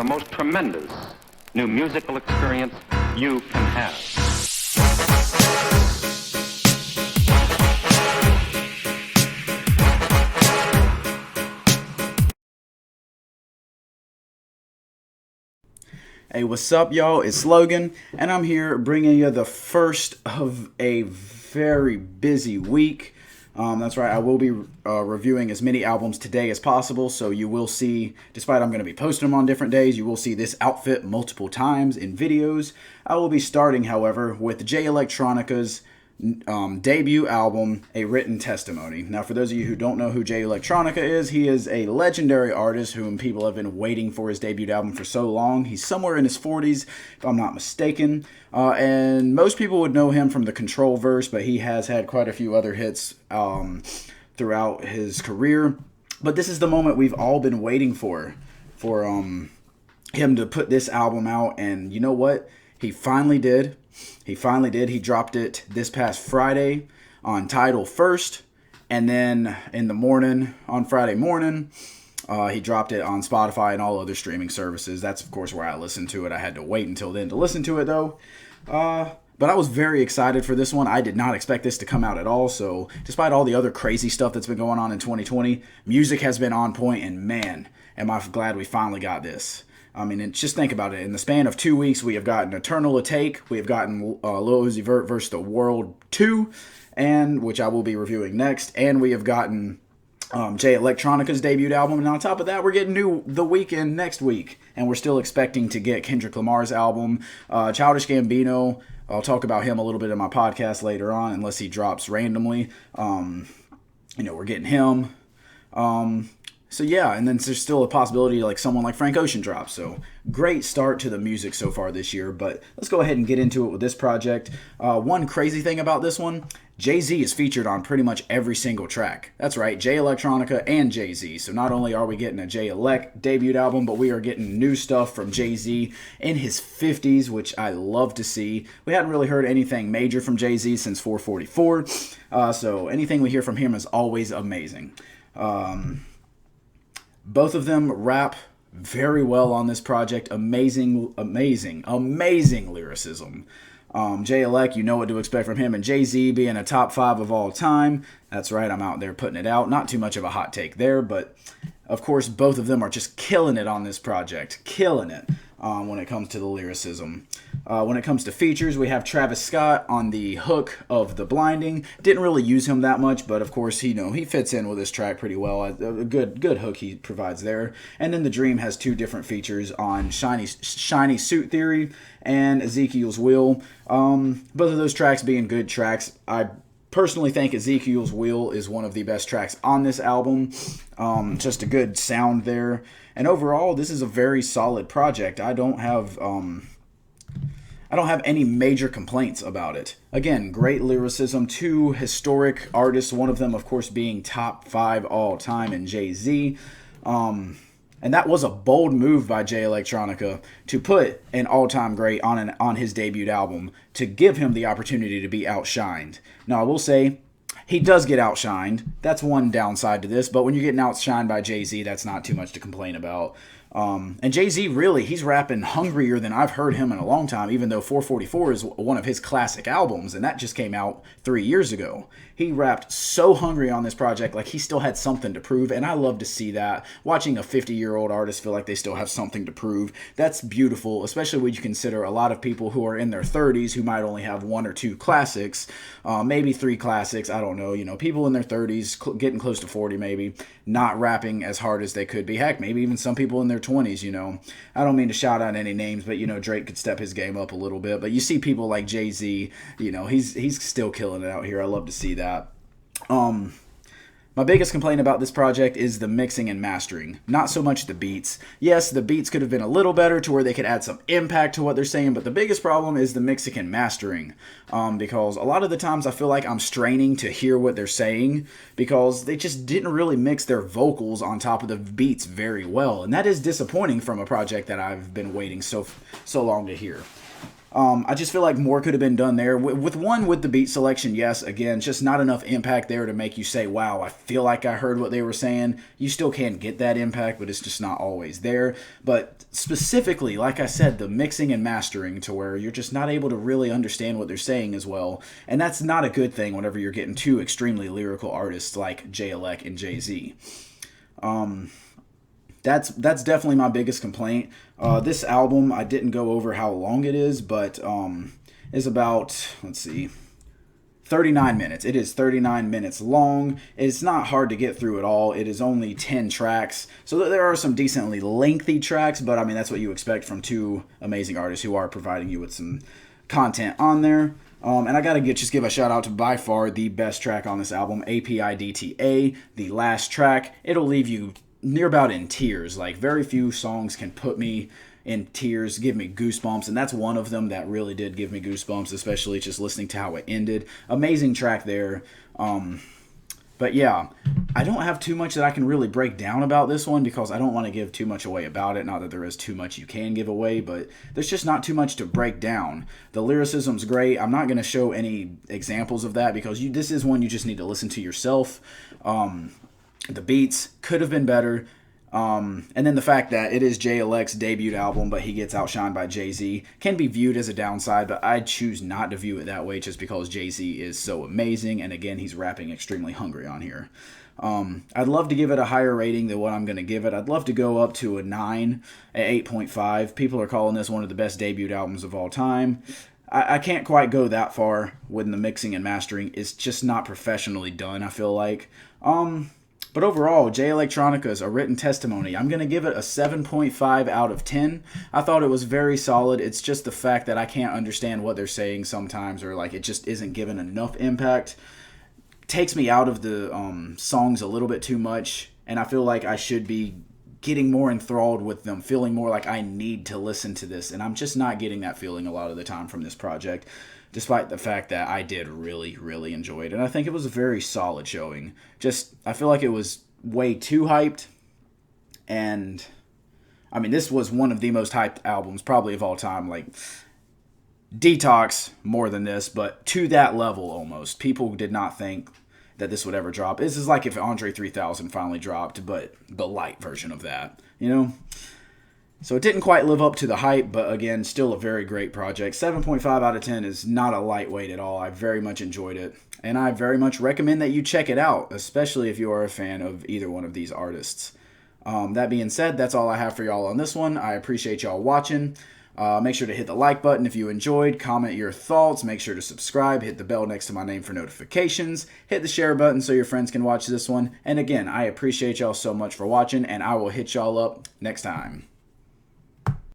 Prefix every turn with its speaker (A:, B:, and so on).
A: the most tremendous new musical experience you can have.
B: Hey, what's up, y'all? It's Logan, and I'm here bringing you the first of a very busy week. That's right, I will be reviewing as many albums today as possible, so you will see, despite I'm going to be posting them on different days, you will see this outfit multiple times in videos. I will be starting, however, with Jay Electronica's debut album, A Written Testimony. Now, for those of you who don't know who Jay Electronica is, he is a legendary artist whom people have been waiting for his debut album for so long. He's somewhere in his 40s, if I'm not mistaken, and most people would know him from the Control verse, but he has had quite a few other hits throughout his career. But this is the moment we've all been waiting for him to put this album out, and you know what? He finally did. He dropped it this past Friday on Tidal first, and then in the morning, on Friday morning, he dropped it on Spotify and all other streaming services. That's, of course, where I listened to it. I had to wait until then to listen to it, though. But I was very excited for this one. I did not expect this to come out at all, so despite all the other crazy stuff that's been going on in 2020, music has been on point, and man, am I glad we finally got this. I mean, just think about it. In the span of 2 weeks, we have gotten Eternal A Take, we have gotten Lil Uzi Vert vs. The World 2, and which I will be reviewing next, and we have gotten Jay Electronica's debut album, and on top of that, we're getting The Weeknd next week, and we're still expecting to get Kendrick Lamar's album. Childish Gambino, I'll talk about him a little bit in my podcast later on, unless he drops randomly. We're getting him. So yeah, and then there's still a possibility like someone like Frank Ocean drops. So great start to the music so far this year, but let's go ahead and get into it with this project. One crazy thing about this one, Jay-Z is featured on pretty much every single track. That's right, Jay Electronica and Jay-Z. So not only are we getting a Jay Elect debut album, but we are getting new stuff from Jay-Z in his 50s, which I love to see. We hadn't really heard anything major from Jay-Z since 444, so anything we hear from him is always amazing. Both of them rap very well on this project. Amazing lyricism. Jay Elect, you know what to expect from him, and Jay-Z being a top 5 of all time. That's right, I'm out there putting it out. Not too much of a hot take there, but of course both of them are just killing it on this project. Killing it when it comes to the lyricism. When it comes to features, we have Travis Scott on the hook of The Blinding. Didn't really use him that much, but of course, he fits in with this track pretty well. A good hook he provides there. And then The Dream has 2 different features on Shiny Suit Theory and Ezekiel's Will. Both of those tracks being good tracks. I personally think Ezekiel's Will is one of the best tracks on this album. Just a good sound there. And overall, this is a very solid project. I don't have any major complaints about it. Again, great lyricism, 2 historic artists, one of them, of course, being top 5 all time in Jay-Z. And that was a bold move by Jay Electronica to put an all-time great on his debut album to give him the opportunity to be outshined. Now, I will say, he does get outshined. That's one downside to this, but when you're getting outshined by Jay-Z, that's not too much to complain about. And Jay-Z, really, he's rapping hungrier than I've heard him in a long time, even though 444 is one of his classic albums, and that just came out 3 years ago. He rapped so hungry on this project, like he still had something to prove, and I love to see that. Watching a 50-year-old artist feel like they still have something to prove, that's beautiful, especially when you consider a lot of people who are in their 30s who might only have 1 or 2 classics, maybe 3 classics, I don't know, people in their 30s, getting close to 40 maybe, not rapping as hard as they could be. Heck, maybe even some people in their 20s, I don't mean to shout out any names, but, Drake could step his game up a little bit. But you see people like Jay-Z, he's still killing it out here. I love to see that. My biggest complaint about this project is the mixing and mastering, not so much the beats. Yes, the beats could have been a little better to where they could add some impact to what they're saying, but the biggest problem is the mixing and mastering, because a lot of the times I feel like I'm straining to hear what they're saying because they just didn't really mix their vocals on top of the beats very well, and that is disappointing from a project that I've been waiting so long to hear. I just feel like more could have been done there. With the beat selection, yes, again, just not enough impact there to make you say, wow, I feel like I heard what they were saying. You still can get that impact, but it's just not always there. But specifically, like I said, the mixing and mastering to where you're just not able to really understand what they're saying as well. And that's not a good thing whenever you're getting two extremely lyrical artists like J-Elec and Jay-Z. That's definitely my biggest complaint. This album, I didn't go over how long it is, but is about, let's see, 39 minutes. It is 39 minutes long. It's not hard to get through at all. It is only 10 tracks. So there are some decently lengthy tracks, but I mean, that's what you expect from two amazing artists who are providing you with some content on there. And I gotta just give a shout out to by far the best track on this album, APIDTA, the last track. It'll leave you near about in tears. Like, very few songs can put me in tears, give me goosebumps, and that's one of them that really did give me goosebumps, especially just listening to how it ended. Amazing track there. But yeah, I don't have too much that I can really break down about this one because I don't want to give too much away about it. Not that there is too much you can give away, but there's just not too much to break down. The lyricism's great. I'm not going to show any examples of that because this is one you just need to listen to yourself. The beats could have been better. And then the fact that it is J-Elec's debut album, but he gets outshined by Jay-Z, can be viewed as a downside, but I choose not to view it that way just because Jay-Z is so amazing, and again, he's rapping extremely hungry on here. I'd love to give it a higher rating than what I'm going to give it. I'd love to go up to a 9, at 8.5. People are calling this one of the best debut albums of all time. I can't quite go that far when the mixing and mastering is just not professionally done, I feel like. But overall, Jay Electronica's A Written Testimony, I'm going to give it a 7.5 out of 10. I thought it was very solid. It's just the fact that I can't understand what they're saying sometimes, or like it just isn't given enough impact. Takes me out of the songs a little bit too much, and I feel like I should be getting more enthralled with them, feeling more like I need to listen to this, and I'm just not getting that feeling a lot of the time from this project, despite the fact that I did really, really enjoy it. And I think it was a very solid showing. I feel like it was way too hyped. And, I mean, this was one of the most hyped albums probably of all time. Like, Detox more than this, but to that level almost. People did not think that this would ever drop. This is like if Andre 3000 finally dropped, but the light version of that, you know? So it didn't quite live up to the hype, but again, still a very great project. 7.5 out of 10 is not a lightweight at all. I very much enjoyed it, and I very much recommend that you check it out, especially if you are a fan of either one of these artists. That being said, that's all I have for y'all on this one. I appreciate y'all watching. Make sure to hit the like button if you enjoyed. Comment your thoughts. Make sure to subscribe. Hit the bell next to my name for notifications. Hit the share button so your friends can watch this one. And again, I appreciate y'all so much for watching, and I will hit y'all up next time.